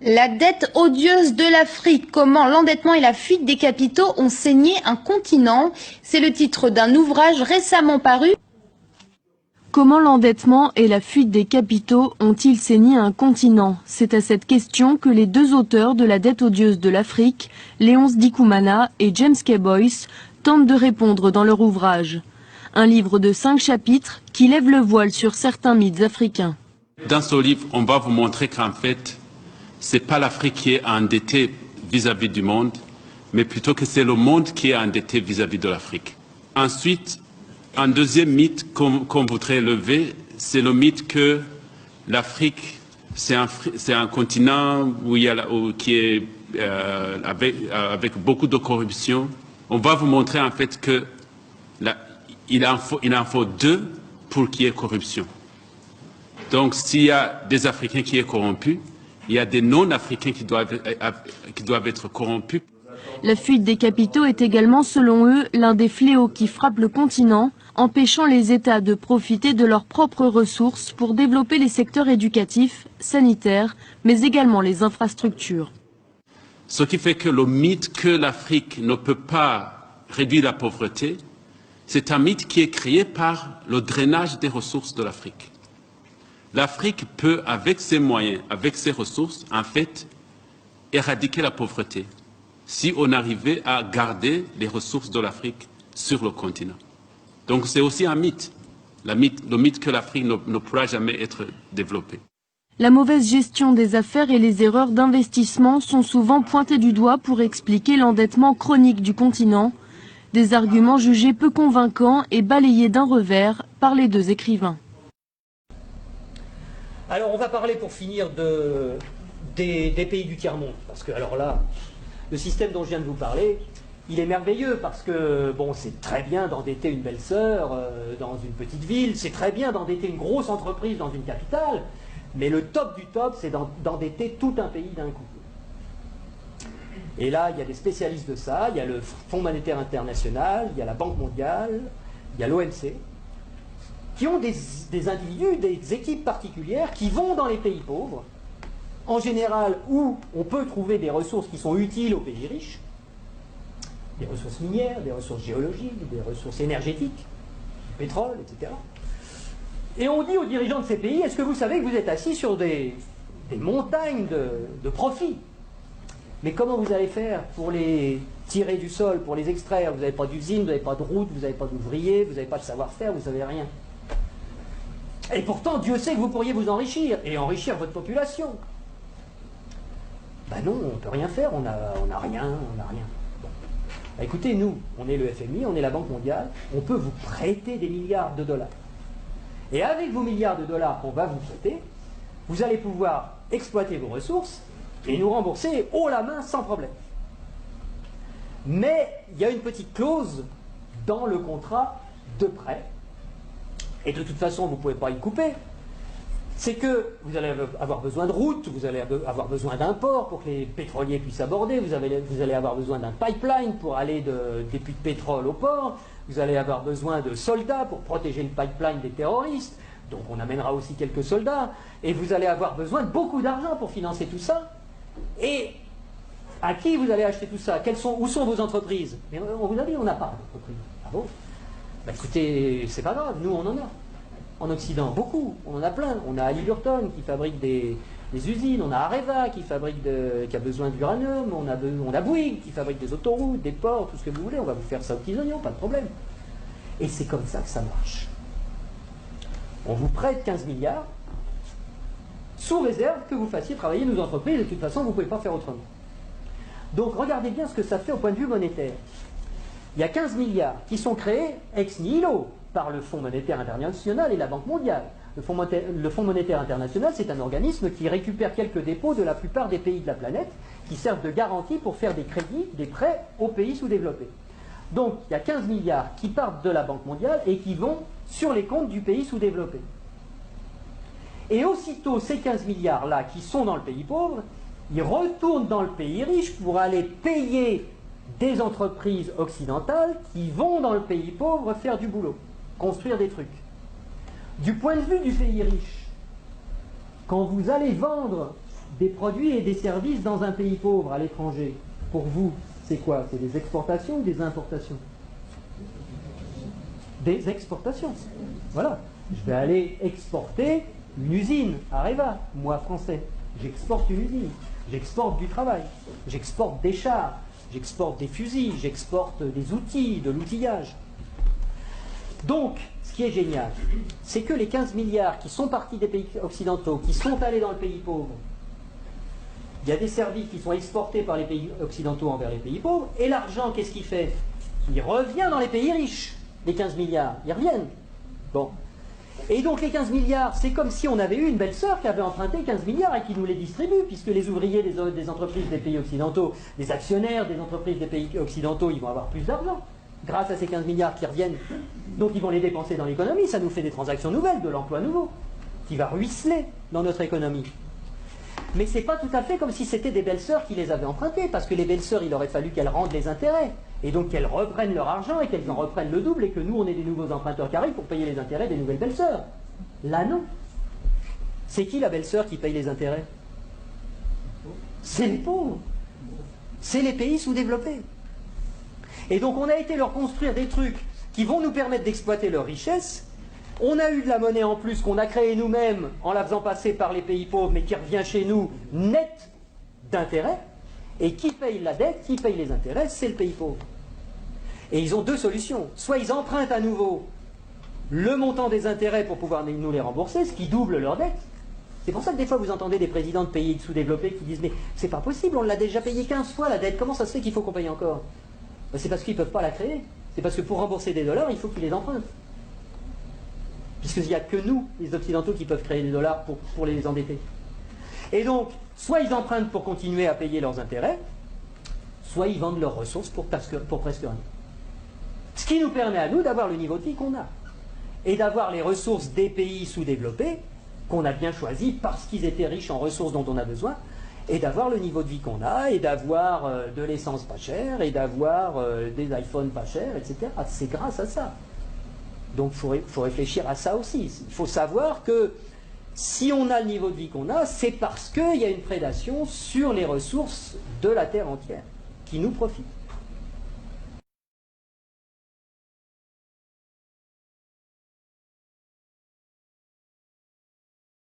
La dette odieuse de l'Afrique, comment l'endettement et la fuite des capitaux ont saigné un continent. C'est le titre d'un ouvrage récemment paru. Comment l'endettement et la fuite des capitaux ont-ils saigné un continent? C'est à cette question que les deux auteurs de La dette odieuse de l'Afrique, Léonce Dikoumana et James K. Boyce, tentent de répondre dans leur ouvrage. Un livre de 5 chapitres qui lève le voile sur certains mythes africains. Dans ce livre, on va vous montrer qu'en fait, ce n'est pas l'Afrique qui est endettée vis-à-vis du monde, mais plutôt que c'est le monde qui est endetté vis-à-vis de l'Afrique. Ensuite, un deuxième mythe qu'on voudrait lever, c'est le mythe que l'Afrique, c'est un continent qui est avec beaucoup de corruption. On va vous montrer en fait que il en faut deux pour qu'il y ait corruption. Donc s'il y a des Africains qui sont corrompus, il y a des non-Africains qui doivent être corrompus. La fuite des capitaux est également, selon eux, l'un des fléaux qui frappent le continent, empêchant les États de profiter de leurs propres ressources pour développer les secteurs éducatifs, sanitaires, mais également les infrastructures. Ce qui fait que le mythe que l'Afrique ne peut pas réduire la pauvreté, c'est un mythe qui est créé par le drainage des ressources de l'Afrique. L'Afrique peut, avec ses moyens, avec ses ressources, en fait, éradiquer la pauvreté si on arrivait à garder les ressources de l'Afrique sur le continent. Donc c'est aussi un mythe, le mythe que l'Afrique ne pourra jamais être développée. La mauvaise gestion des affaires et les erreurs d'investissement sont souvent pointées du doigt pour expliquer l'endettement chronique du continent, des arguments jugés peu convaincants et balayés d'un revers par les deux écrivains. Alors on va parler pour finir des pays du tiers-monde, parce que alors là, le système dont je viens de vous parler, il est merveilleux parce que bon, c'est très bien d'endetter une belle-sœur dans une petite ville, c'est très bien d'endetter une grosse entreprise dans une capitale, mais le top du top, c'est d'endetter tout un pays d'un coup. Et là, il y a des spécialistes de ça, il y a le Fonds monétaire international, il y a la Banque mondiale, il y a l'OMC, qui ont des individus, des équipes particulières qui vont dans les pays pauvres, en général où on peut trouver des ressources qui sont utiles aux pays riches, des ressources minières, des ressources géologiques, des ressources énergétiques, du pétrole, etc. Et on dit aux dirigeants de ces pays, est-ce que vous savez que vous êtes assis sur des montagnes de profits? Mais comment vous allez faire pour les tirer du sol, pour les extraire? Vous n'avez pas d'usine, vous n'avez pas de route, vous n'avez pas d'ouvriers, vous n'avez pas de savoir-faire, vous n'avez rien. Et pourtant, Dieu sait que vous pourriez vous enrichir, et enrichir votre population. Ben non, on ne peut rien faire, on n'a rien, on n'a rien. Bon. Ben écoutez, nous, on est le FMI, on est la Banque mondiale, on peut vous prêter des milliards de dollars. Et avec vos milliards de dollars qu'on va vous prêter, vous allez pouvoir exploiter vos ressources et nous rembourser haut la main sans problème. Mais il y a une petite clause dans le contrat de prêt, et de toute façon vous ne pouvez pas y couper, c'est que vous allez avoir besoin de routes, vous allez avoir besoin d'un port pour que les pétroliers puissent aborder, vous allez avoir besoin d'un pipeline pour aller des puits de pétrole au port, vous allez avoir besoin de soldats pour protéger le pipeline des terroristes, donc on amènera aussi quelques soldats, et vous allez avoir besoin de beaucoup d'argent pour financer tout ça. Et à qui vous allez acheter tout ça? Où sont vos entreprises? Mais on vous a dit, on n'a pas d'entreprise. Ah bon? Ben écoutez, c'est pas grave, nous on en a. En Occident, beaucoup, on en a plein. On a Halliburton qui fabrique des usines, on a Areva qui a besoin d'uranium, on a Bouygues qui fabrique des autoroutes, des ports, tout ce que vous voulez, on va vous faire ça aux petits oignons, pas de problème. Et c'est comme ça que ça marche. On vous prête 15 milliards, sous réserve que vous fassiez travailler nos entreprises, et de toute façon, vous ne pouvez pas faire autrement. Donc regardez bien ce que ça fait au point de vue monétaire. Il y a 15 milliards qui sont créés ex nihilo par le Fonds monétaire international et la Banque mondiale. Le Fonds monétaire international, c'est un organisme qui récupère quelques dépôts de la plupart des pays de la planète qui servent de garantie pour faire des crédits, des prêts aux pays sous-développés. Donc il y a 15 milliards qui partent de la Banque mondiale et qui vont sur les comptes du pays sous-développé. Et aussitôt ces 15 milliards-là qui sont dans le pays pauvre, ils retournent dans le pays riche pour aller payer des entreprises occidentales qui vont dans le pays pauvre faire du boulot, construire des trucs. Du point de vue du pays riche, quand vous allez vendre des produits et des services dans un pays pauvre, à l'étranger, pour vous, c'est quoi? C'est des exportations ou des importations? Des exportations. Voilà. Je vais aller exporter une usine, Areva, moi français. J'exporte une usine. J'exporte du travail. J'exporte des chars. J'exporte des fusils. J'exporte des outils, de l'outillage. Donc, ce qui est génial, c'est que les 15 milliards qui sont partis des pays occidentaux, qui sont allés dans le pays pauvre, il y a des services qui sont exportés par les pays occidentaux envers les pays pauvres, et l'argent, qu'est-ce qu'il fait? Il revient dans les pays riches, les 15 milliards, ils reviennent. Bon. Et donc les 15 milliards, c'est comme si on avait eu une belle-sœur qui avait emprunté 15 milliards et qui nous les distribue, puisque les ouvriers des entreprises des pays occidentaux, les actionnaires des entreprises des pays occidentaux, ils vont avoir plus d'argent, grâce à ces 15 milliards qui reviennent. Donc ils vont les dépenser dans l'économie, ça nous fait des transactions nouvelles, de l'emploi nouveau, qui va ruisseler dans notre économie. Mais c'est pas tout à fait comme si c'était des belles-sœurs qui les avaient empruntées, parce que les belles-sœurs, il aurait fallu qu'elles rendent les intérêts, et donc qu'elles reprennent leur argent, et qu'elles en reprennent le double, et que nous, on ait des nouveaux emprunteurs qui arrivent pour payer les intérêts des nouvelles belles-sœurs. Là, non. C'est qui la belle-sœur qui paye les intérêts? C'est les pauvres. C'est les pays sous-développés. Et donc on a été leur construire des trucs qui vont nous permettre d'exploiter leur richesse. On a eu de la monnaie en plus qu'on a créée nous-mêmes en la faisant passer par les pays pauvres, mais qui revient chez nous net d'intérêts. Et qui paye la dette, qui paye les intérêts, c'est le pays pauvre. Et ils ont deux solutions. Soit ils empruntent à nouveau le montant des intérêts pour pouvoir nous les rembourser, ce qui double leur dette. C'est pour ça que des fois vous entendez des présidents de pays sous-développés qui disent « Mais c'est pas possible, on l'a déjà payé 15 fois la dette, comment ça se fait qu'il faut qu'on paye encore ?» C'est parce qu'ils ne peuvent pas la créer. C'est parce que pour rembourser des dollars, il faut qu'ils les empruntent. Puisqu'il n'y a que nous, les Occidentaux, qui peuvent créer des dollars pour les endetter. Et donc, soit ils empruntent pour continuer à payer leurs intérêts, soit ils vendent leurs ressources pour presque rien. Ce qui nous permet à nous d'avoir le niveau de vie qu'on a. Et d'avoir les ressources des pays sous-développés, qu'on a bien choisis parce qu'ils étaient riches en ressources dont on a besoin, et d'avoir le niveau de vie qu'on a, et d'avoir de l'essence pas chère, et d'avoir des iPhones pas chers, etc. C'est grâce à ça. Donc il faut réfléchir à ça aussi. Il faut savoir que si on a le niveau de vie qu'on a, c'est parce qu'il y a une prédation sur les ressources de la Terre entière qui nous profite.